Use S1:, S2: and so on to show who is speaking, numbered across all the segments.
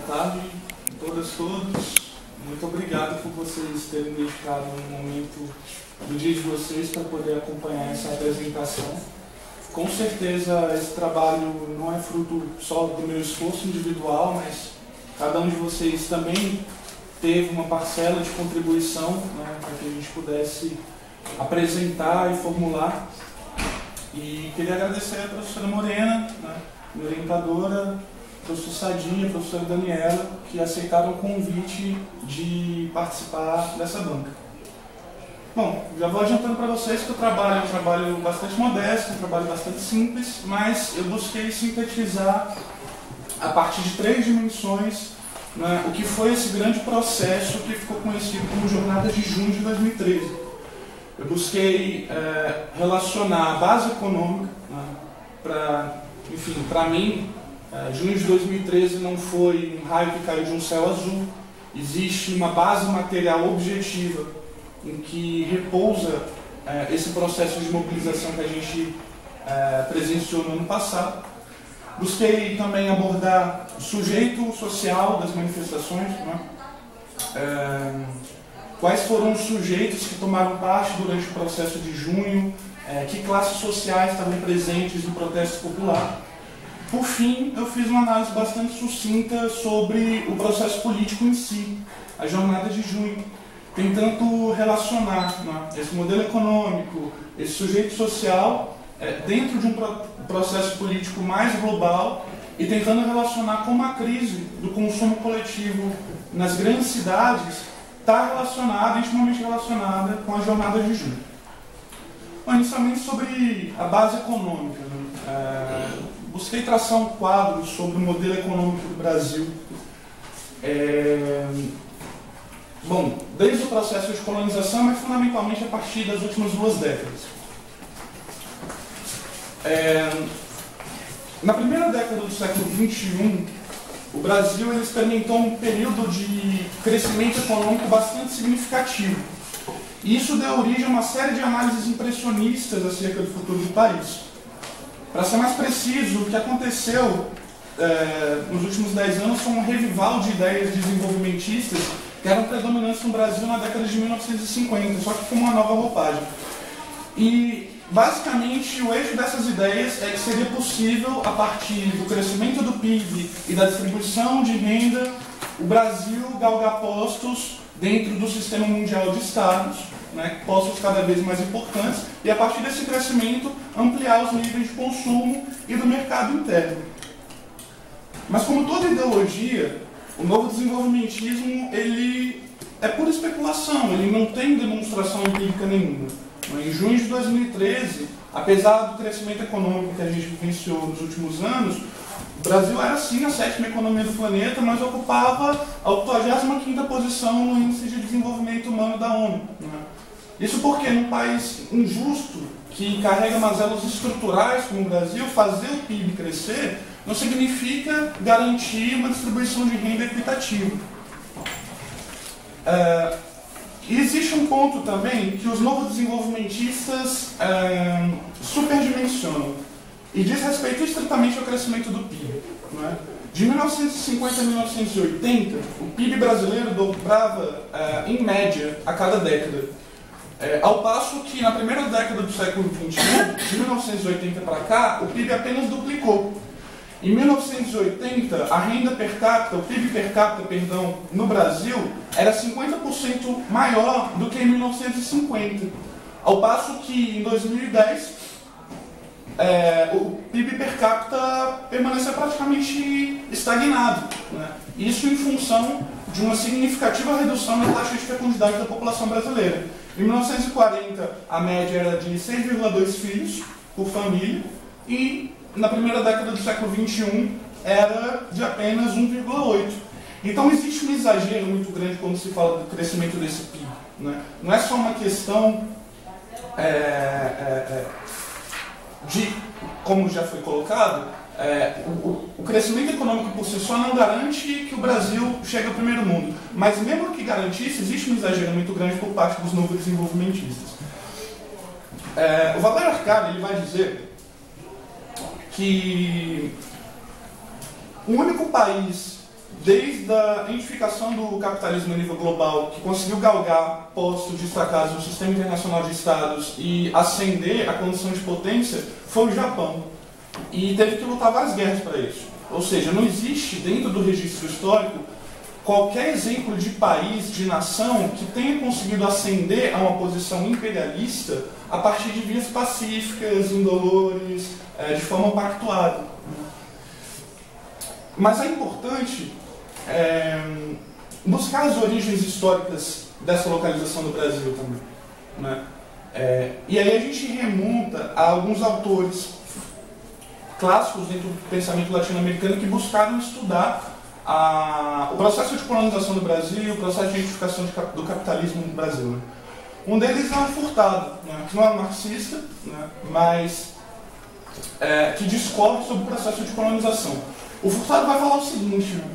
S1: tarde a todas e todos. Muito obrigado por vocês terem dedicado um momento do dia de vocês para poder acompanhar essa apresentação. Com certeza esse trabalho não é fruto só do meu esforço individual, mas cada um de vocês também teve uma parcela de contribuição, né, para que a gente pudesse apresentar e formular. E queria agradecer a professora Morena, né, minha orientadora, professor Sadinha, professora Daniela, que aceitaram o convite de participar dessa banca. Bom, já vou adiantando para vocês que o trabalho é um trabalho bastante modesto, um trabalho bastante simples, mas eu busquei sintetizar a partir de 3 dimensões, né, o que foi esse grande processo que ficou conhecido como Jornada de Junho de 2013. Eu busquei relacionar a base econômica, né, para mim, junho de 2013 não foi um raio que caiu de um céu azul. Existe uma base material objetiva em que repousa esse processo de mobilização que a gente presenciou no ano passado. Busquei também abordar o sujeito social das manifestações, né? Quais foram os sujeitos que tomaram parte durante o processo de junho, que classes sociais estavam presentes no protesto popular. Por fim, eu fiz uma análise bastante sucinta sobre o processo político em si, a jornada de junho, tentando relacionar, né, esse modelo econômico, esse sujeito social, dentro de um processo político mais global e tentando relacionar como a crise do consumo coletivo nas grandes cidades está relacionada, intimamente relacionada com a jornada de junho. Bom, inicialmente sobre a base econômica, né? Busquei traçar um quadro sobre o modelo econômico do Brasil. Bom, desde o processo de colonização, mas fundamentalmente a partir das últimas 2 décadas. Na primeira década do século XXI, o Brasil ele experimentou um período de crescimento econômico bastante significativo. E isso deu origem a uma série de análises impressionistas acerca do futuro do país. Para ser mais preciso, o que aconteceu nos últimos 10 anos foi um revival de ideias desenvolvimentistas que eram predominantes no Brasil na década de 1950, só que com uma nova roupagem. E, basicamente, o eixo dessas ideias é que seria possível, a partir do crescimento do PIB e da distribuição de renda, o Brasil galgar postos dentro do sistema mundial de estados, né, postos cada vez mais importantes, e a partir desse crescimento ampliar os níveis de consumo e do mercado interno. Mas como toda ideologia, o novo desenvolvimentismo ele é pura especulação, ele não tem demonstração empírica nenhuma. Em junho de 2013, apesar do crescimento econômico que a gente vivenciou nos últimos anos, o Brasil era sim a 7ª economia do planeta, mas ocupava a 85ª posição no Índice de Desenvolvimento Humano da ONU. Isso porque num país injusto, que carrega mazelas estruturais como o Brasil, fazer o PIB crescer não significa garantir uma distribuição de renda equitativa. E existe um ponto também que os novos desenvolvimentistas superdimensionam e diz respeito estritamente ao crescimento do PIB. Não é? De 1950 a 1980, o PIB brasileiro dobrava em média a cada década. Ao passo que na primeira década do século XXI, de 1980 para cá, o PIB apenas duplicou. Em 1980, a renda per capita, o PIB per capita, perdão, no Brasil, era 50% maior do que em 1950. Ao passo que em 2010, o PIB per capita permaneceu praticamente estagnado, né? Isso em função de uma significativa redução na taxa de fecundidade da população brasileira. Em 1940, a média era de 6,2 filhos por família e na primeira década do século XXI era de apenas 1,8. Então existe um exagero muito grande quando se fala do crescimento desse PIB. Né? Não é só uma questão de, como já foi colocado, o crescimento econômico por si só não garante que o Brasil chegue ao primeiro mundo. Mas mesmo que garantisse, existe um exagero muito grande por parte dos novos desenvolvimentistas. O Valéry Arcari ele vai dizer que o único país desde a identificação do capitalismo a nível global, que conseguiu galgar postos destacados no sistema internacional de estados e ascender à condição de potência, foi o Japão. E teve que lutar várias guerras para isso. Ou seja, não existe dentro do registro histórico qualquer exemplo de país, de nação, que tenha conseguido ascender a uma posição imperialista a partir de vias pacíficas, indolores, de forma pactuada. Mas é importante buscar as origens históricas dessa localização do Brasil também, né? E aí a gente remonta a alguns autores clássicos dentro do pensamento latino-americano que buscaram estudar o processo de colonização do Brasil, o processo de identificação do capitalismo no Brasil, né? Um deles é o Furtado, né, que não é marxista, né, mas que discorre sobre o processo de colonização. O Furtado vai falar o seguinte, né,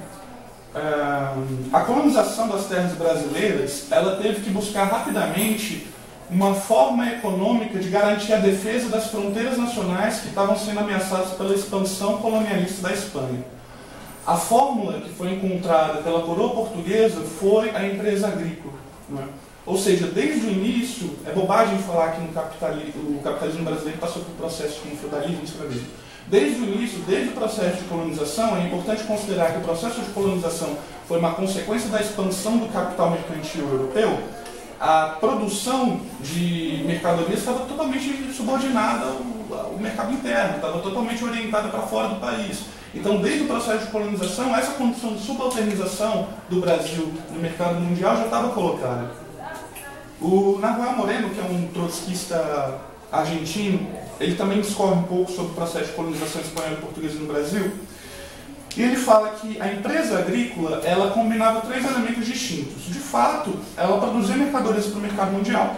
S1: a colonização das terras brasileiras, ela teve que buscar rapidamente uma forma econômica de garantir a defesa das fronteiras nacionais que estavam sendo ameaçadas pela expansão colonialista da Espanha. A fórmula que foi encontrada pela coroa portuguesa foi a empresa agrícola, né? Ou seja, desde o início, é bobagem falar que o capitalismo brasileiro passou por processos como feudalismo e escravismo. Desde o início, desde o processo de colonização, é importante considerar que o processo de colonização foi uma consequência da expansão do capital mercantil europeu. A produção de mercadorias estava totalmente subordinada ao mercado interno, estava totalmente orientada para fora do país. Então, desde o processo de colonização, essa condição de subalternização do Brasil no mercado mundial já estava colocada. O Nahuel Moreno, que é um trotskista argentino, ele também discorre um pouco sobre o processo de colonização espanhola e portuguesa no Brasil. E ele fala que a empresa agrícola, ela combinava 3 elementos distintos. De fato, ela produzia mercadorias para o mercado mundial,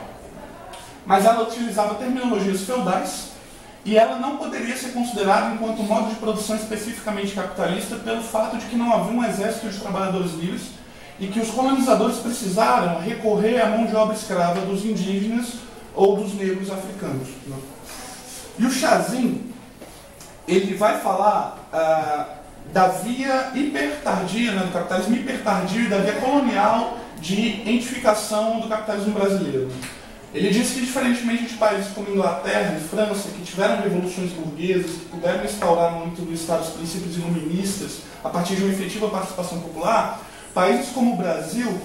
S1: mas ela utilizava terminologias feudais e ela não poderia ser considerada enquanto modo de produção especificamente capitalista pelo fato de que não havia um exército de trabalhadores livres e que os colonizadores precisaram recorrer à mão de obra escrava dos indígenas ou dos negros africanos. E o Chazin, ele vai falar da via hipertardia, né, do capitalismo hipertardio e da via colonial de identificação do capitalismo brasileiro. Ele diz que, diferentemente de países como Inglaterra e França, que tiveram revoluções burguesas, que puderam instaurar no âmbito do Estado os princípios iluministas a partir de uma efetiva participação popular, países como o Brasil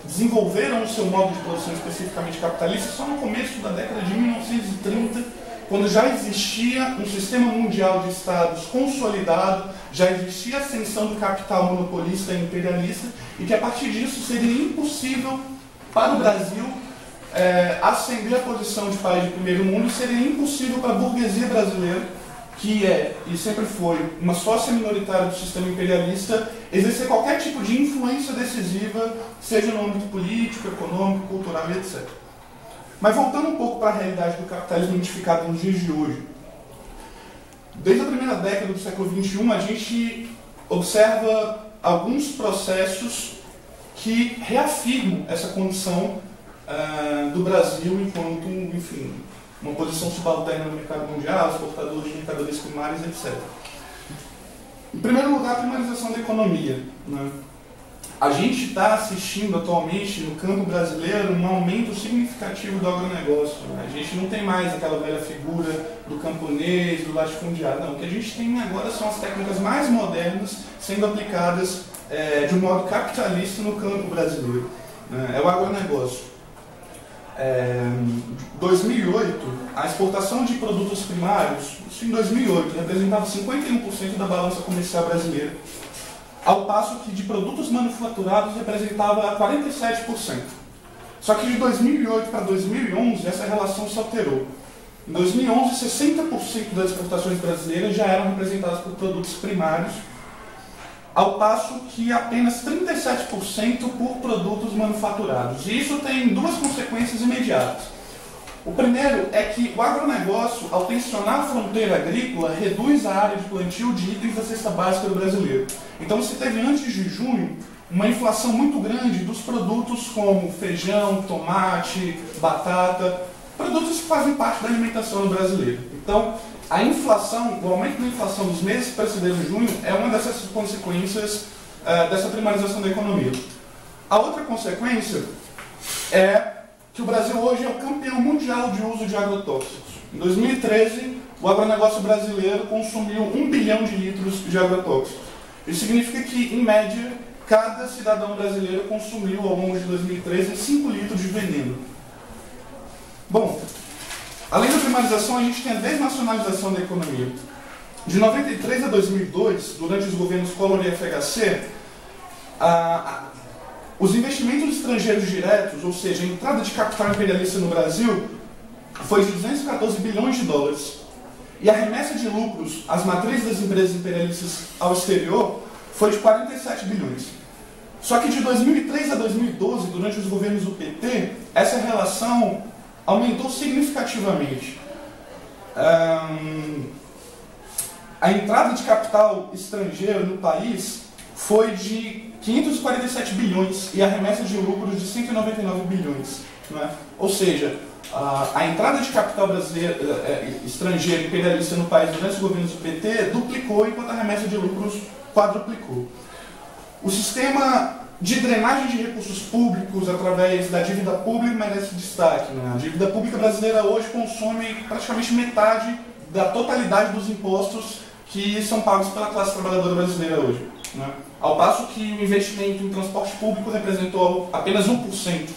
S1: desenvolveram o seu modo de produção especificamente capitalista só no começo da década de 1930, quando já existia um sistema mundial de estados consolidado, já existia a ascensão do capital monopolista e imperialista, e que a partir disso seria impossível para o Brasil ascender a posição de país de primeiro mundo, e seria impossível para a burguesia brasileira, que é e sempre foi uma sócia minoritária do sistema imperialista, exercer qualquer tipo de influência decisiva, seja no âmbito político, econômico, cultural e etc. Mas voltando um pouco para a realidade do capitalismo identificado nos dias de hoje, desde a primeira década do século XXI, a gente observa alguns processos que reafirmam essa condição do Brasil enquanto, enfim, uma posição subalterna no mercado mundial, exportador de mercadorias primárias, etc. Em primeiro lugar, a primarização da economia, né? A gente está assistindo atualmente no campo brasileiro um aumento significativo do agronegócio, né? A gente não tem mais aquela velha figura do camponês, do latifundiário, não. O que a gente tem agora são as técnicas mais modernas sendo aplicadas de um modo capitalista no campo brasileiro, né? É o agronegócio. Em 2008, a exportação de produtos primários, isso em 2008, representava 51% da balança comercial brasileira, ao passo que de produtos manufaturados representava 47%. Só que de 2008 para 2011, essa relação se alterou. Em 2011, 60% das exportações brasileiras já eram representadas por produtos primários, ao passo que apenas 37% por produtos manufaturados. E isso tem duas consequências imediatas. O primeiro é que o agronegócio, ao tensionar a fronteira agrícola, reduz a área de plantio de itens da cesta básica do brasileiro. Então você teve antes de junho uma inflação muito grande dos produtos como feijão, tomate, batata, produtos que fazem parte da alimentação do brasileiro. Então, a inflação, o aumento da inflação dos meses que precederam junho é uma dessas consequências dessa primarização da economia. A outra consequência é que o Brasil hoje é o campeão mundial de uso de agrotóxicos. Em 2013, o agronegócio brasileiro consumiu 1 bilhão de litros de agrotóxicos. Isso significa que, em média, cada cidadão brasileiro consumiu, ao longo de 2013, 5 litros de veneno. Bom, além da primarização, a gente tem a desnacionalização da economia. De 93 a 2002, durante os governos Collor e FHC, os investimentos estrangeiros diretos, ou seja, a entrada de capital imperialista no Brasil, foi de 214 bilhões de dólares. E a remessa de lucros às matrizes das empresas imperialistas ao exterior foi de 47 bilhões. Só que de 2003 a 2012, durante os governos do PT, essa relação aumentou significativamente. A entrada de capital estrangeiro no país foi de 547 bilhões e a remessa de lucros de 199 bilhões. Não é? Ou seja, a entrada de capital estrangeiro imperialista no país durante os governos do PT duplicou, enquanto a remessa de lucros quadruplicou. O sistema de drenagem de recursos públicos através da dívida pública merece destaque. Né? A dívida pública brasileira hoje consome praticamente metade da totalidade dos impostos que são pagos pela classe trabalhadora brasileira hoje. Né? Ao passo que o investimento em transporte público representou apenas 1%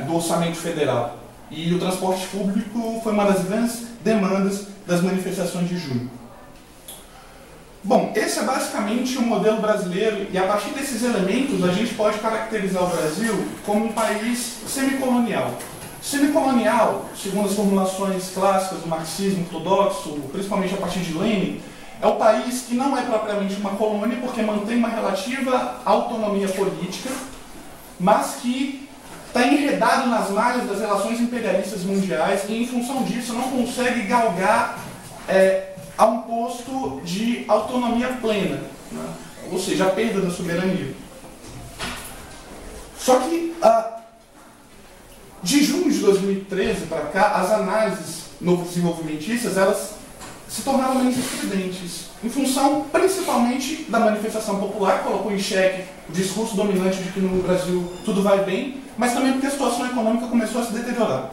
S1: do orçamento federal. E o transporte público foi uma das grandes demandas das manifestações de junho. Bom, esse é basicamente o modelo brasileiro, e a partir desses elementos a gente pode caracterizar o Brasil como um país semicolonial. Semicolonial, segundo as formulações clássicas do marxismo ortodoxo, principalmente a partir de Lenin, é o país que não é propriamente uma colônia, porque mantém uma relativa autonomia política, mas que está enredado nas malhas das relações imperialistas mundiais e, em função disso, não consegue galgar a um posto de autonomia plena, né? Ou seja, a perda da soberania. Só que, de junho de 2013 para cá, as análises novo-desenvolvimentistas, elas se tornaram menos estridentes, em função principalmente da manifestação popular, que colocou em xeque o discurso dominante de que no Brasil tudo vai bem, mas também porque a situação econômica começou a se deteriorar.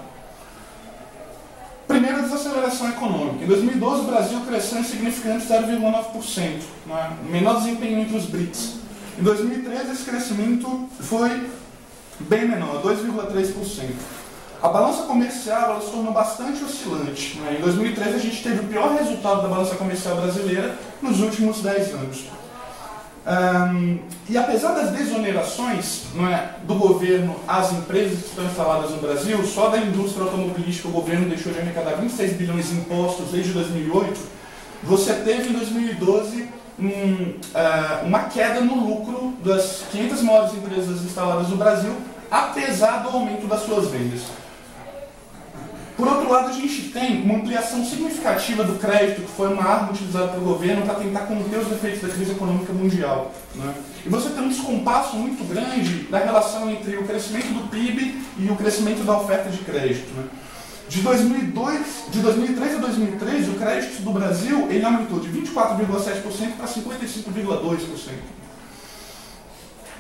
S1: Primeiro, a desaceleração econômica. Em 2012, o Brasil cresceu em significante 0,9%, né? Menor desempenho entre os BRICS. Em 2013, esse crescimento foi bem menor, 2,3%. A balança comercial ela se tornou bastante oscilante. Né? Em 2013, a gente teve o pior resultado da balança comercial brasileira nos últimos 10 anos. E apesar das desonerações, não é, do governo às empresas que estão instaladas no Brasil, só da indústria automobilística o governo deixou de arrecadar 26 bilhões em impostos desde 2008, você teve em 2012 uma queda no lucro das 500 maiores empresas instaladas no Brasil, apesar do aumento das suas vendas. Por outro lado, a gente tem uma ampliação significativa do crédito, que foi uma arma utilizada pelo governo para tentar conter os efeitos da crise econômica mundial. Né? E você tem um descompasso muito grande da relação entre o crescimento do PIB e o crescimento da oferta de crédito. Né? De 2003 a 2013, o crédito do Brasil ele aumentou de 24,7% para 55,2%.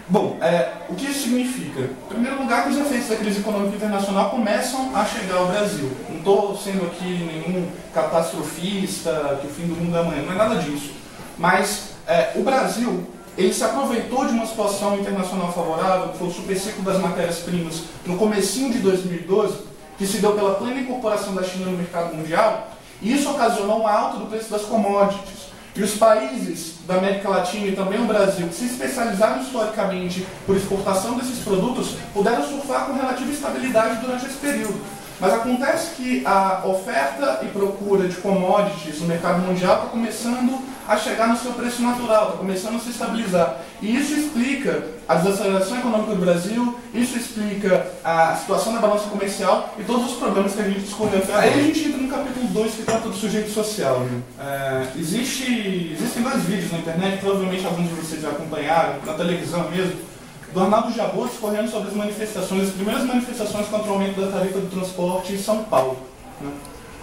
S1: Bom, o que isso significa? Em primeiro lugar, que os efeitos da crise econômica internacional começam a chegar ao Brasil. Não estou sendo aqui nenhum catastrofista, que o fim do mundo é amanhã, não é nada disso. Mas o Brasil, ele se aproveitou de uma situação internacional favorável, que foi o superciclo das matérias-primas no comecinho de 2012, que se deu pela plena incorporação da China no mercado mundial, e isso ocasionou uma alta do preço das commodities. E os países da América Latina e também o Brasil, que se especializaram historicamente por exportação desses produtos, puderam surfar com relativa estabilidade durante esse período. Mas acontece que a oferta e procura de commodities no mercado mundial está começando a chegar no seu preço natural, está começando a se estabilizar. E isso explica a desaceleração econômica do Brasil, isso explica a situação da balança comercial e todos os problemas que a gente discorreu. Aí a gente entra no capítulo 2, que trata do sujeito social. Né? Existem 2 vídeos na internet, provavelmente alguns de vocês já acompanharam, na televisão mesmo, do Arnaldo Jabor discorrendo sobre as primeiras manifestações contra o aumento da tarifa do transporte em São Paulo. Né?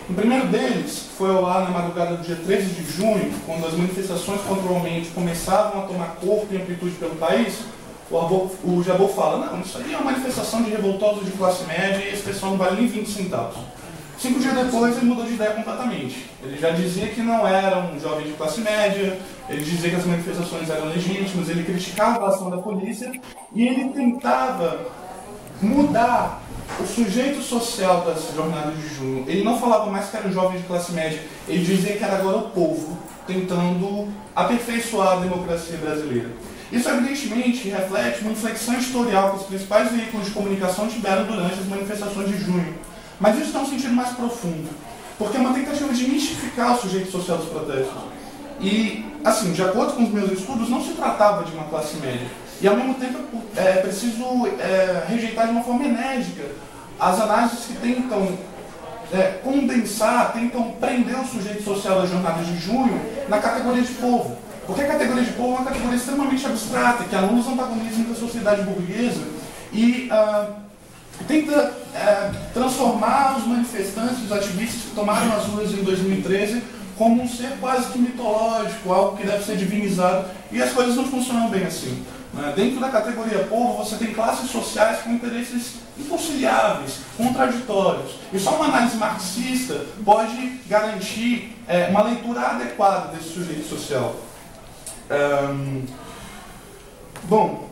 S1: O primeiro deles foi lá na madrugada do dia 13 de junho, quando as manifestações contra o aumento começavam a tomar corpo e amplitude pelo país. O Jabbour fala, não, isso aí é uma manifestação de revoltosos de classe média e esse pessoal não vale nem 20 centavos. 5 dias depois ele mudou de ideia completamente. Ele já dizia que não era um jovem de classe média, ele dizia que as manifestações eram legítimas, ele criticava a ação da polícia e ele tentava mudar o sujeito social das jornadas de junho. Ele não falava mais que era um jovem de classe média, ele dizia que era agora o povo tentando aperfeiçoar a democracia brasileira. Isso, evidentemente, reflete uma inflexão editorial que os principais veículos de comunicação tiveram durante as manifestações de junho. Mas isso tem um sentido mais profundo, porque é uma tentativa de mistificar o sujeito social dos protestos. E, assim, de acordo com os meus estudos, não se tratava de uma classe média. E, ao mesmo tempo, é preciso rejeitar de uma forma enérgica as análises que tentam condensar, tentam prender o sujeito social das jornadas de junho na categoria de povo. Porque a categoria de povo é uma categoria extremamente abstrata, que anula os antagonismos da sociedade burguesa e tenta transformar os manifestantes, os ativistas que tomaram as ruas em 2013 como um ser quase que mitológico, algo que deve ser divinizado, e as coisas não funcionam bem assim. Dentro da categoria povo, você tem classes sociais com interesses inconciliáveis, contraditórios. E só uma análise marxista pode garantir uma leitura adequada desse sujeito social. Bom,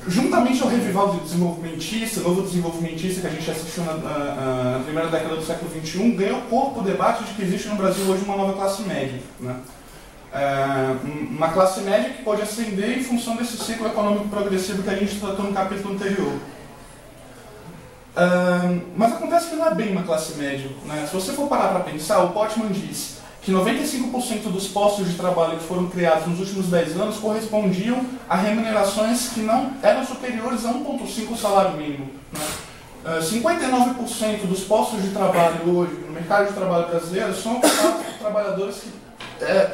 S1: juntamente ao revival desenvolvimentista, novo desenvolvimentista que a gente assistiu na primeira década do século XXI, ganhou corpo o debate de que existe no Brasil hoje uma nova classe média, né? Uma classe média que pode ascender em função desse ciclo econômico progressivo que a gente tratou no capítulo anterior. Mas acontece que não é bem uma classe média, né? Se você for parar para pensar, o Potman diz que 95% dos postos de trabalho que foram criados nos últimos 10 anos correspondiam a remunerações que não eram superiores a 1,5 salário mínimo, né? 59% dos postos de trabalho hoje no mercado de trabalho brasileiro são ocupados por trabalhadores que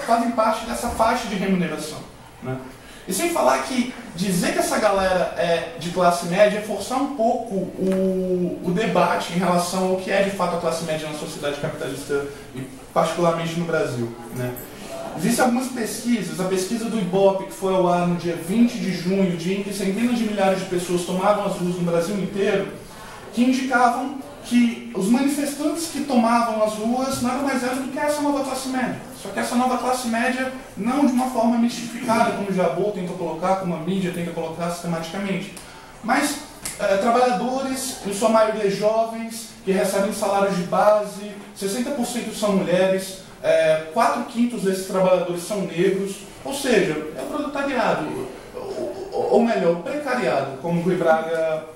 S1: fazem parte dessa faixa de remuneração, né? E sem falar que dizer que essa galera é de classe média é forçar um pouco o debate em relação ao que é de fato a classe média na sociedade capitalista, e particularmente no Brasil, né? Existem algumas pesquisas, a pesquisa do Ibope, que foi ao ar no dia 20 de junho, dia em que centenas de milhares de pessoas tomaram as ruas no Brasil inteiro, que indicavam que os manifestantes que tomavam as ruas nada mais eram do que essa nova classe média. Só que essa nova classe média não de uma forma mistificada, como o Jabbour tenta colocar, como a mídia tenta colocar sistematicamente, mas trabalhadores, em sua maioria jovens, que recebem salários de base, 60% são mulheres, 4/5 desses trabalhadores são negros, ou seja, é o proletariado, ou melhor, o precariado, como o Rui Braga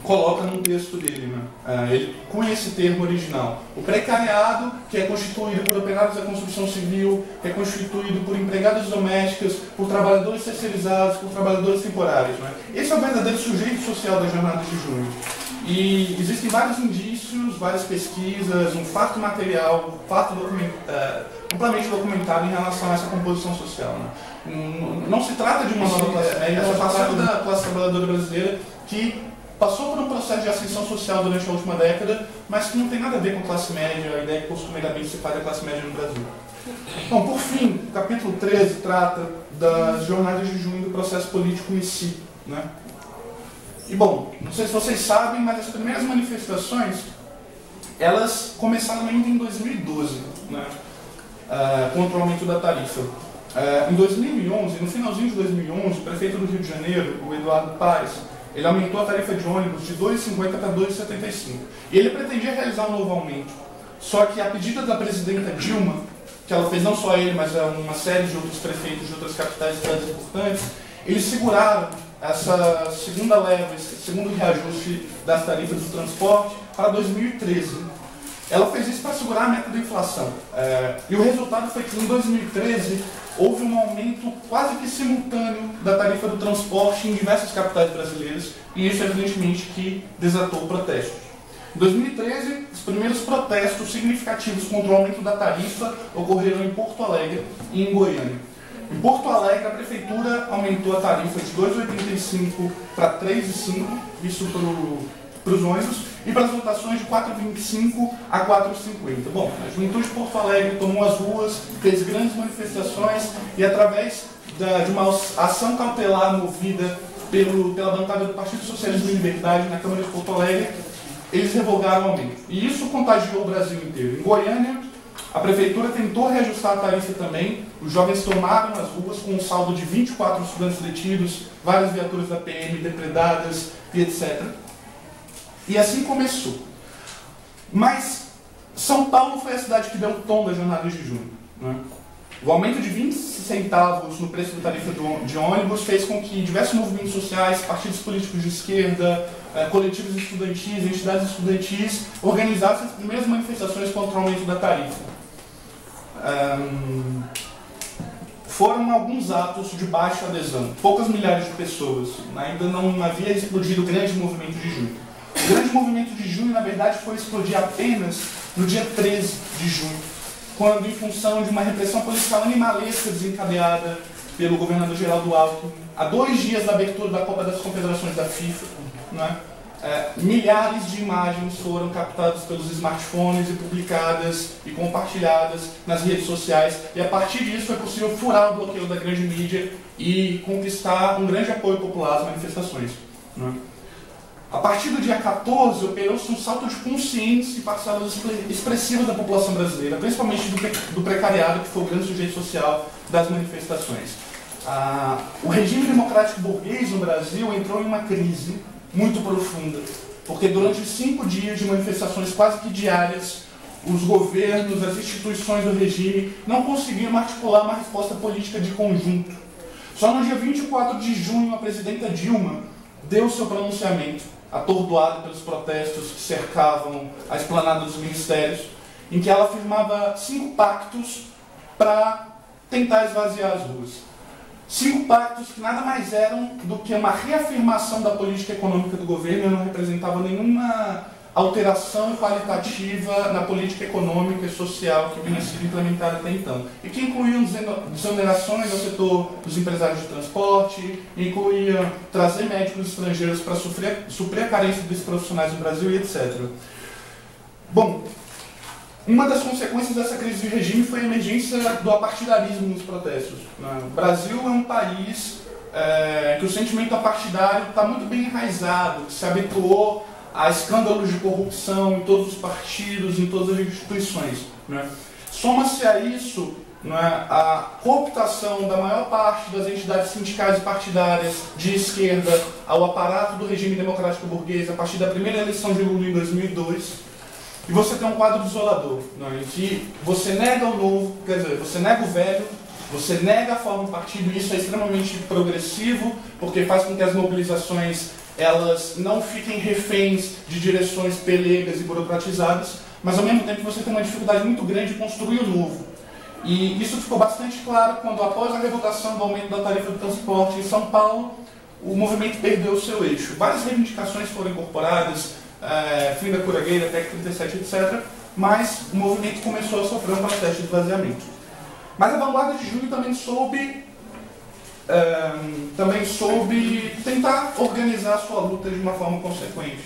S1: coloca no texto dele, né? Ele cunha esse termo original. O precariado, que é constituído por operários da construção civil, que é constituído por empregadas domésticas, por trabalhadores terceirizados, por trabalhadores temporários, né? Esse é o verdadeiro sujeito social das jornadas de junho. E existem vários indícios, várias pesquisas, um fato material, um fato amplamente documentado em relação a essa composição social, né? Não se trata de uma nova classe média, só se trata da classe trabalhadora brasileira que passou por um processo de ascensão social durante a última década, mas que não tem nada a ver com classe média, a ideia que costumeiramente se faz da classe média no Brasil. Bom, por fim, o capítulo 13 trata das jornadas de junho do processo político em si, né? E bom, não sei se vocês sabem, mas as primeiras manifestações, elas começaram ainda em 2012, né? Contra o aumento da tarifa. Em 2011, no finalzinho de 2011, o prefeito do Rio de Janeiro, o Eduardo Paes, ele aumentou a tarifa de ônibus de R$ 2,50 para R$ 2,75. E ele pretendia realizar um novo aumento. Só que a pedida da presidenta Dilma, que ela fez não só ele, mas uma série de outros prefeitos de outras capitais e cidades importantes, eles seguraram essa segunda leva, esse segundo reajuste das tarifas do transporte para 2013. Ela fez isso para segurar a meta da inflação. E o resultado foi que em 2013 houve um aumento quase que simultâneo da tarifa do transporte em diversas capitais brasileiras, e isso evidentemente que desatou protestos. Em 2013, os primeiros protestos significativos contra o aumento da tarifa ocorreram em Porto Alegre e em Goiânia. Em Porto Alegre, a prefeitura aumentou a tarifa de R$ 2,85 para R$ 3,05, isso para os ônibus, e para as votações de 4h25 a 4h50. Bom, a juventude de Porto Alegre tomou as ruas, fez grandes manifestações e, através de uma ação cautelar movida pela bancada do Partido Socialismo e Liberdade na Câmara de Porto Alegre, eles revogaram o aumento. E isso contagiou o Brasil inteiro. Em Goiânia, a prefeitura tentou reajustar a tarifa também, os jovens tomaram as ruas com um saldo de 24 estudantes detidos, várias viaturas da PM depredadas e etc. E assim começou. Mas São Paulo foi a cidade que deu o tom das jornadas de junho, né? O aumento de 20 centavos no preço da tarifa de ônibus fez com que diversos movimentos sociais, partidos políticos de esquerda, coletivos estudantis, entidades estudantis, organizassem as primeiras manifestações contra o aumento da tarifa. Foram alguns atos de baixa adesão, poucas milhares de pessoas, ainda não havia explodido o grande movimento de junho. O grande movimento de junho, na verdade, foi explodir apenas no dia 13 de junho, quando, em função de uma repressão policial animalesca desencadeada pelo governador Geraldo Alckmin, há 2 dias da abertura da Copa das Confederações da FIFA, né, milhares de imagens foram captadas pelos smartphones e publicadas e compartilhadas nas redes sociais, e a partir disso foi possível furar o bloqueio da grande mídia e conquistar um grande apoio popular às manifestações, né. A partir do dia 14, operou-se um salto de consciência e parcelas expressivas da população brasileira, principalmente do precariado, que foi o grande sujeito social das manifestações. O regime democrático burguês no Brasil entrou em uma crise muito profunda, porque durante 5 dias de manifestações quase que diárias, os governos, as instituições do regime não conseguiram articular uma resposta política de conjunto. Só no dia 24 de junho, a presidenta Dilma deu seu pronunciamento, atordoado pelos protestos que cercavam a esplanada dos ministérios, em que ela afirmava 5 pactos para tentar esvaziar as ruas. 5 pactos que nada mais eram do que uma reafirmação da política econômica do governo, e não representavam nenhuma alteração qualitativa na política econômica e social que vinha sendo implementada até então. E que incluíam desonerações ao setor dos empresários de transporte, incluía trazer médicos estrangeiros para suprir a carência desses profissionais no Brasil e etc. Bom, uma das consequências dessa crise de regime foi a emergência do apartidarismo nos protestos. O Brasil é um país que o sentimento apartidário está muito bem enraizado, que se habituou a escândalos de corrupção em todos os partidos, em todas as instituições, né? Soma-se a isso, né, a cooptação da maior parte das entidades sindicais e partidárias de esquerda ao aparato do regime democrático burguês a partir da primeira eleição de Lula em 2002, e você tem um quadro desolador, né, em que você nega o novo, quer dizer, você nega o velho, você nega a forma do partido, e isso é extremamente progressivo, porque faz com que as mobilizações elas não fiquem reféns de direções pelegas e burocratizadas, mas ao mesmo tempo você tem uma dificuldade muito grande de construir o novo. E isso ficou bastante claro quando, após a revogação do aumento da tarifa do transporte em São Paulo, o movimento perdeu o seu eixo. Várias reivindicações foram incorporadas, fim da curagueira, PEC 37, etc., mas o movimento começou a sofrer um processo de esvaziamento. Mas a vanguarda de junho também soube tentar organizar a sua luta de uma forma consequente.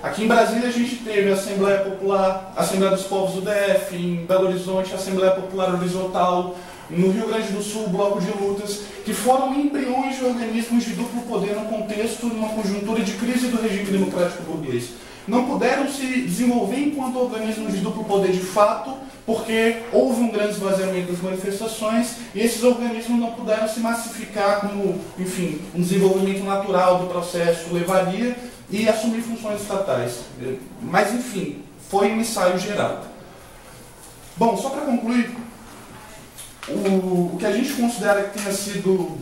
S1: Aqui em Brasília a gente teve a Assembleia Popular, a Assembleia dos Povos do DF, em Belo Horizonte a Assembleia Popular Horizontal, no Rio Grande do Sul o Bloco de Lutas, que foram embriões de organismos de duplo poder no contexto de uma conjuntura de crise do regime democrático burguês. Não puderam se desenvolver enquanto organismos de duplo poder de fato, porque houve um grande esvaziamento das manifestações e esses organismos não puderam se massificar como, enfim, um desenvolvimento natural do processo levaria e assumir funções estatais. Mas, enfim, foi um ensaio geral. Bom, só para concluir, o que a gente considera que tenha sido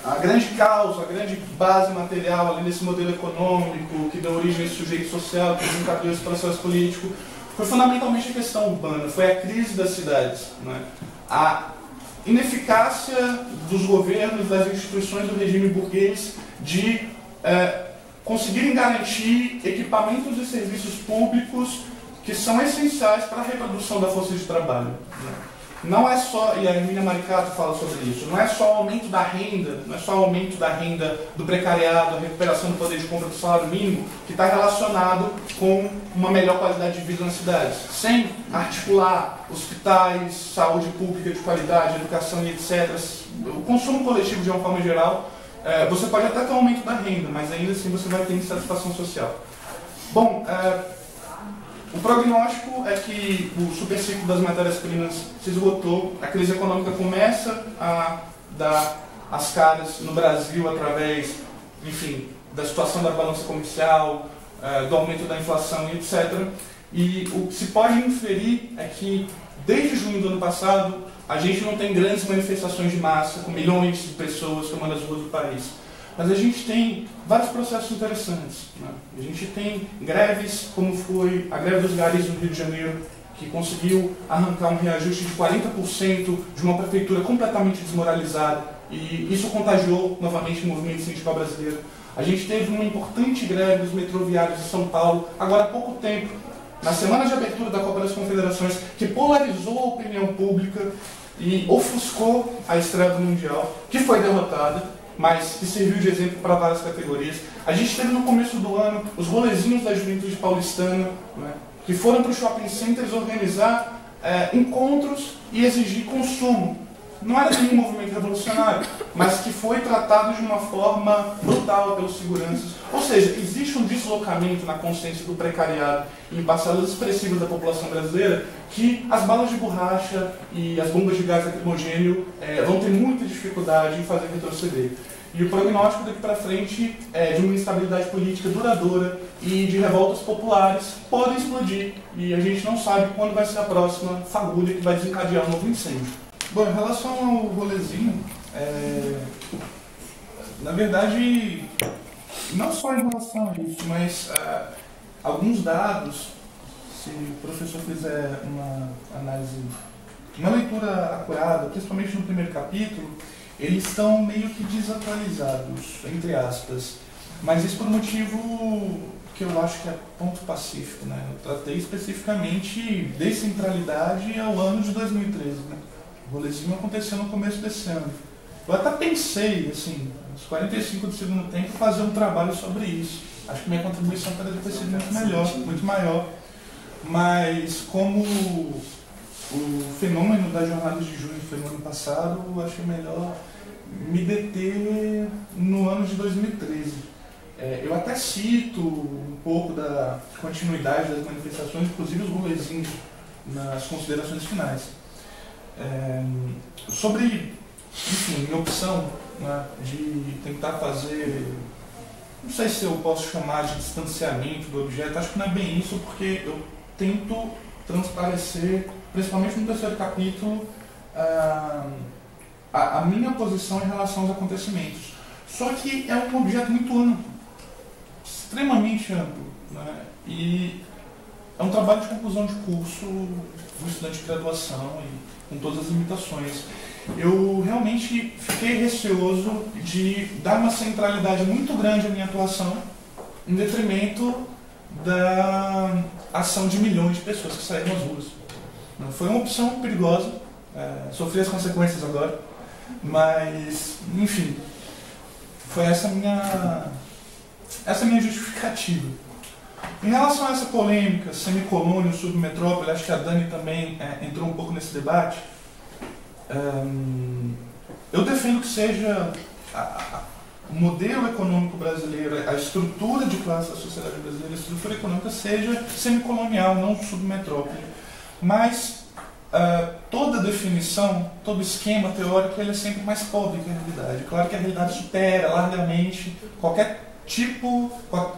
S1: a grande causa, a grande base material ali nesse modelo econômico que deu origem a esse sujeito social, que desencadeou esse processo político, foi fundamentalmente a questão urbana, foi a crise das cidades, né? A ineficácia dos governos, das instituições do regime burguês de conseguirem garantir equipamentos e serviços públicos que são essenciais para a reprodução da força de trabalho, né? não é só, e a Emília Maricato fala sobre isso, não é só o aumento da renda, não é só o aumento da renda do precariado, a recuperação do poder de compra do salário mínimo, que está relacionado com uma melhor qualidade de vida nas cidades. Sem articular hospitais, saúde pública de qualidade, educação e etc., o consumo coletivo de uma forma geral, você pode até ter um aumento da renda, mas ainda assim você vai ter insatisfação social. Bom, o prognóstico é que o superciclo das matérias-primas se esgotou, a crise econômica começa a dar as caras no Brasil através, enfim, da situação da balança comercial, do aumento da inflação e etc. E o que se pode inferir é que, desde junho do ano passado, a gente não tem grandes manifestações de massa, com milhões de pessoas tomando as ruas do país. Mas a gente tem vários processos interessantes, né? A gente tem greves, como foi a greve dos garis no Rio de Janeiro, que conseguiu arrancar um reajuste de 40% de uma prefeitura completamente desmoralizada, e isso contagiou novamente o movimento sindical brasileiro. A gente teve uma importante greve dos metroviários de São Paulo, agora há pouco tempo, na semana de abertura da Copa das Confederações, que polarizou a opinião pública e ofuscou a estreia do Mundial, que foi derrotada, mas que serviu de exemplo para várias categorias. A gente teve no começo do ano os rolezinhos da juventude paulistana, né, que foram para os shopping centers organizar encontros e exigir consumo. Não era nenhum movimento revolucionário, mas que foi tratado de uma forma brutal pelos seguranças. Ou seja, existe um deslocamento na consciência do precariado em parcelas expressivas da população brasileira que as balas de borracha e as bombas de gás lacrimogêneo vão ter muita dificuldade em fazer retroceder. E o prognóstico daqui para frente é de uma instabilidade política duradoura e de revoltas populares que podem explodir. E a gente não sabe quando vai ser a próxima fagulha que vai desencadear um novo incêndio. Bom, em relação ao rolezinho, na verdade, não só em relação a isso, mas alguns dados, se o professor fizer uma análise, uma leitura acurada, principalmente no primeiro capítulo, eles estão meio que desatualizados, entre aspas. Mas isso por um motivo que eu acho que é ponto pacífico, né? Eu tratei especificamente descentralidade ao ano de 2013, né? O rolezinho aconteceu no começo desse ano. Eu até pensei, assim, nos 45 do segundo tempo, fazer um trabalho sobre isso. Acho que minha contribuição poderia ter sido muito melhor, muito maior. Mas como o fenômeno da jornada de junho foi no ano passado, eu achei melhor me deter no ano de 2013. Eu até cito um pouco da continuidade das manifestações, inclusive os rolezinhos nas considerações finais. Sobre, enfim, minha opção, né, de tentar fazer, não sei se eu posso chamar de distanciamento do objeto, acho que não é bem isso, porque eu tento transparecer, principalmente no terceiro capítulo, a minha posição em relação aos acontecimentos. Só que é um objeto muito amplo, extremamente amplo, né, e é um trabalho de conclusão de curso do estudante de graduação e com todas as limitações. Eu realmente fiquei receoso de dar uma centralidade muito grande à minha atuação em detrimento da ação de milhões de pessoas que saíram às ruas. Foi uma opção perigosa, sofri as consequências agora, mas, enfim, foi essa minha justificativa. Em relação a essa polêmica, semicolônia, submetrópole, acho que a Dani também entrou um pouco nesse debate. Eu defendo que seja o modelo econômico brasileiro, a estrutura de classe da sociedade brasileira, a estrutura econômica seja semicolonial, não submetrópole. Mas toda definição, todo esquema teórico, ele é sempre mais pobre que a realidade. Claro que a realidade supera largamente qualquer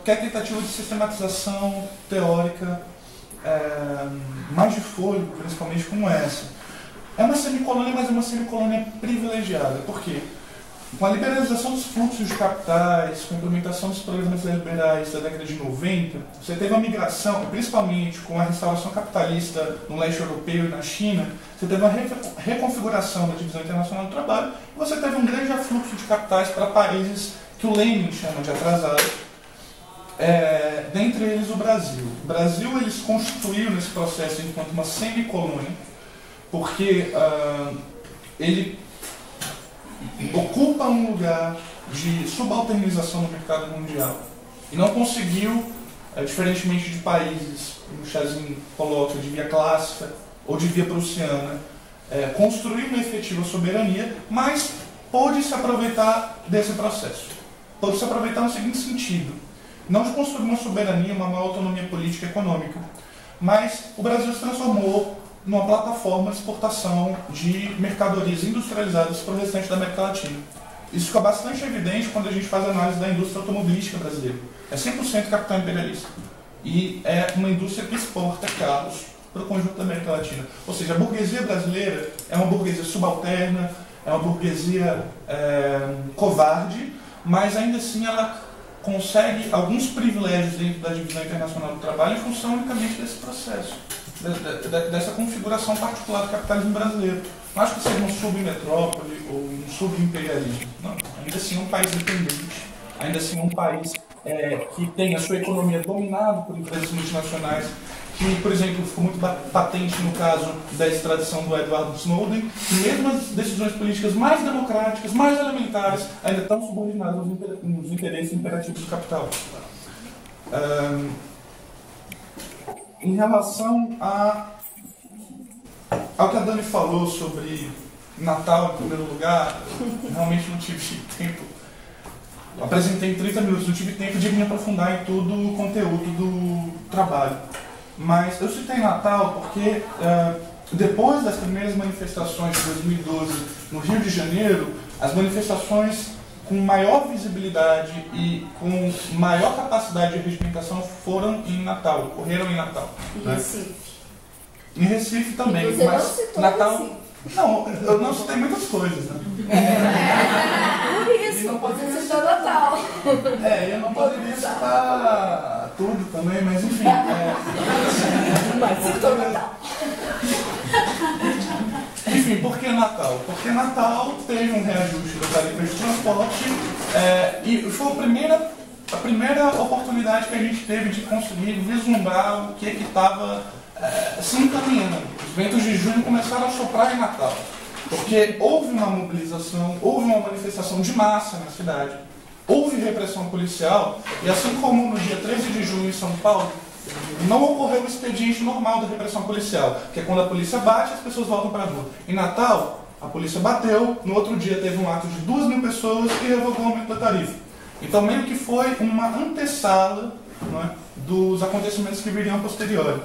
S1: tentativa de sistematização teórica mais de fôlego, principalmente como essa. É uma semicolônia, mas é uma semicolônia privilegiada. Por quê? Com a liberalização dos fluxos de capitais, com a implementação dos programas liberais da década de 90, você teve uma migração, principalmente com a restauração capitalista no leste europeu e na China, você teve uma reconfiguração da divisão internacional do trabalho, e você teve um grande afluxo de capitais para países que o Lenin chama de atrasados, dentre eles o Brasil. O Brasil ele se constituiu nesse processo enquanto uma semicolônia, porque ele ocupa um lugar de subalternização no mercado mundial e não conseguiu, diferentemente de países, como o Chazin coloca, de via clássica ou de via prussiana, construir uma efetiva soberania, mas pôde se aproveitar desse processo. Pôde se aproveitar no seguinte sentido: não de construir uma soberania, uma maior autonomia política e econômica, mas o Brasil se transformou numa plataforma de exportação de mercadorias industrializadas para o restante da América Latina. Isso fica bastante evidente quando a gente faz a análise da indústria automobilística brasileira. É 100% capital imperialista. E é uma indústria que exporta carros para o conjunto da América Latina. Ou seja, a burguesia brasileira é uma burguesia subalterna, é uma burguesia covarde, mas ainda assim ela consegue alguns privilégios dentro da divisão internacional do trabalho em função unicamente desse processo, dessa configuração particular do capitalismo brasileiro. Não acho que seja um submetrópole ou um subimperialismo. Não, ainda assim é um país dependente, ainda assim é um país que tem a sua economia dominada por empresas multinacionais, que, por exemplo, ficou muito patente no caso da extradição do Edward Snowden, que mesmo as decisões políticas mais democráticas, mais elementares, ainda estão subordinadas aos interesses imperativos do capital. Em relação ao que a Dani falou sobre Natal, em primeiro lugar, realmente não tive tempo. Apresentei em 30 minutos, não tive tempo de me aprofundar em todo o conteúdo do trabalho. Mas eu citei Natal porque, depois das primeiras manifestações de 2012 no Rio de Janeiro, as manifestações com maior visibilidade e com maior capacidade de regimentação foram em Natal, ocorreram em Natal.
S2: Em Recife.
S1: Em Recife também.
S2: Você
S1: mas
S2: não citou
S1: Natal.
S2: Recife.
S1: Não, eu não citei muitas coisas, né?
S2: Por isso, você citou Natal.
S1: Eu não poderia citar tudo também, mas enfim.
S2: Mas citou Natal.
S1: Enfim, por que Natal? Porque Natal teve um reajuste da tarifa de transporte e foi a primeira oportunidade que a gente teve de conseguir vislumbrar o que estava se encaminhando. Os ventos de junho começaram a soprar em Natal, porque houve uma mobilização, houve uma manifestação de massa na cidade, houve repressão policial, e assim como no dia 13 de junho em São Paulo, não ocorreu o expediente normal da repressão policial, que é quando a polícia bate e as pessoas voltam para a rua. Em Natal, a polícia bateu, no outro dia teve um ato de 2.000 pessoas e revogou o aumento da tarifa. Então meio que foi uma antessala, não é, dos acontecimentos que viriam posteriores.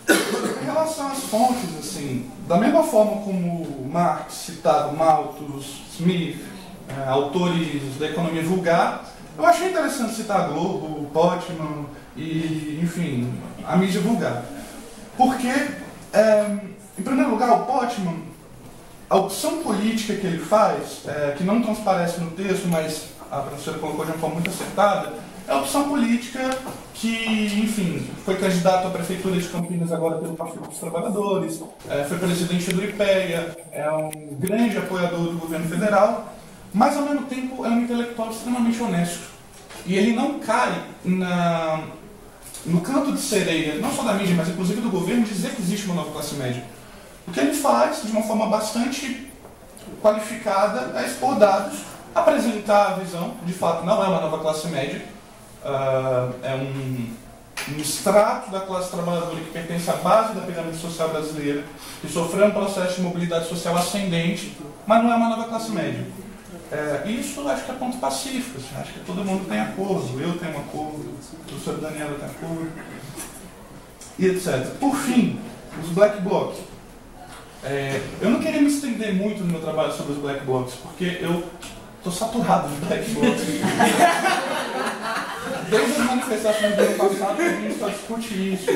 S1: Em relação às fontes, assim, da mesma forma como Marx citava Malthus, Smith, autores da economia vulgar, eu achei interessante citar a Globo, Potman e, enfim, a mídia vulgar. Porque, em primeiro lugar, o Potman, a opção política que ele faz, que não transparece no texto, mas a professora colocou de uma forma muito acertada, é a opção política que, enfim, foi candidato à prefeitura de Campinas agora pelo Partido dos Trabalhadores, foi presidente do IPEA, é um grande apoiador do governo federal, mas ao mesmo tempo é um intelectual extremamente honesto. E ele não cai no canto de sereia, não só da mídia, mas inclusive do governo, dizer que existe uma nova classe média. O que ele faz, de uma forma bastante qualificada, é expor dados, apresentar a visão, de fato não é uma nova classe média, é um extrato da classe trabalhadora que pertence à base da pirâmide social brasileira, que sofreu um processo de mobilidade social ascendente, mas não é uma nova classe média. Isso acho que é ponto pacífico, assim, acho que todo mundo tem acordo, eu tenho um acordo, o professor Daniela tem acordo, e etc. Por fim, os black blocs. Eu não queria me estender muito no meu trabalho sobre os black blocs, porque eu estou saturado de black blocs. Desde as manifestações do ano passado, a gente só discute isso.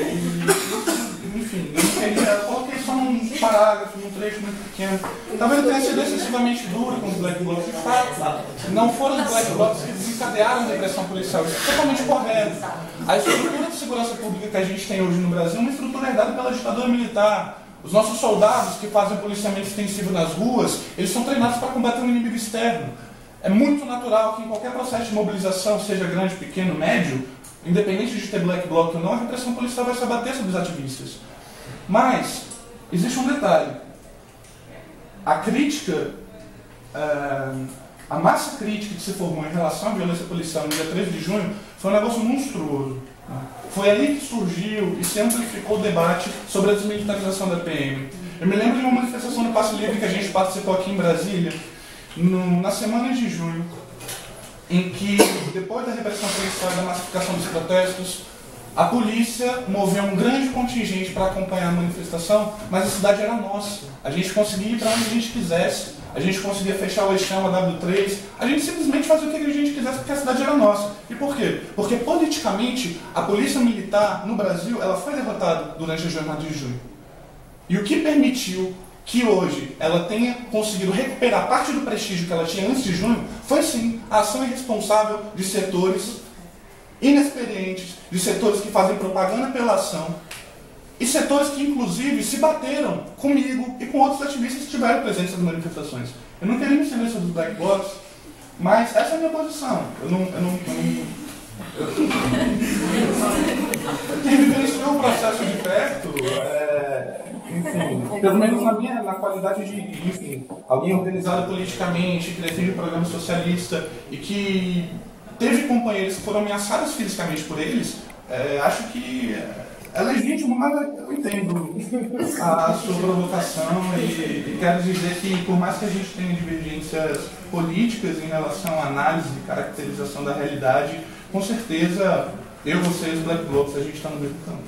S1: Enfim, eu coloquei só num parágrafo, num trecho muito pequeno. Talvez eu tenha sido excessivamente duro com os black blocs. De fato, não foram os black blocs que desencadearam a repressão policial. Isso é totalmente correto. A estrutura de segurança pública que a gente tem hoje no Brasil é uma estrutura herdada pela ditadura militar. Os nossos soldados que fazem policiamento extensivo nas ruas, eles são treinados para combater um inimigo externo. É muito natural que em qualquer processo de mobilização, seja grande, pequeno, médio, independente de ter black bloc ou não, a repressão policial vai se abater sobre os ativistas. Mas, existe um detalhe. A crítica, a massa crítica que se formou em relação à violência policial no dia 13 de junho foi um negócio monstruoso. Foi ali que surgiu e se amplificou o debate sobre a desmilitarização da PM. Eu me lembro de uma manifestação no Passe Livre que a gente participou aqui em Brasília, na semana de junho, em que, depois da repressão policial e da massificação dos protestos, a polícia moveu um grande contingente para acompanhar a manifestação, mas a cidade era nossa. A gente conseguia ir para onde a gente quisesse, a gente conseguia fechar o eixão, a W3, a gente simplesmente fazia o que a gente quisesse porque a cidade era nossa. E por quê? Porque politicamente a polícia militar no Brasil ela foi derrotada durante a jornada de junho. E o que permitiu que hoje ela tenha conseguido recuperar parte do prestígio que ela tinha antes de junho foi sim a ação irresponsável de setores inexperientes, de setores que fazem propaganda pela ação, e setores que, inclusive, se bateram comigo e com outros ativistas que estiveram presentes nas manifestações. Eu não queria me estender sobre os black blocs, mas essa é a minha posição. Quem vivenciou o processo de perto, enfim, pelo menos na qualidade de, enfim, alguém organizado politicamente, que defende o programa socialista e que teve companheiros que foram ameaçados fisicamente por eles, acho que é legítimo, mas eu entendo a sua provocação e quero dizer que, por mais que a gente tenha divergências políticas em relação à análise e caracterização da realidade, com certeza, eu, você e os Black Blocs, a gente está no mesmo campo.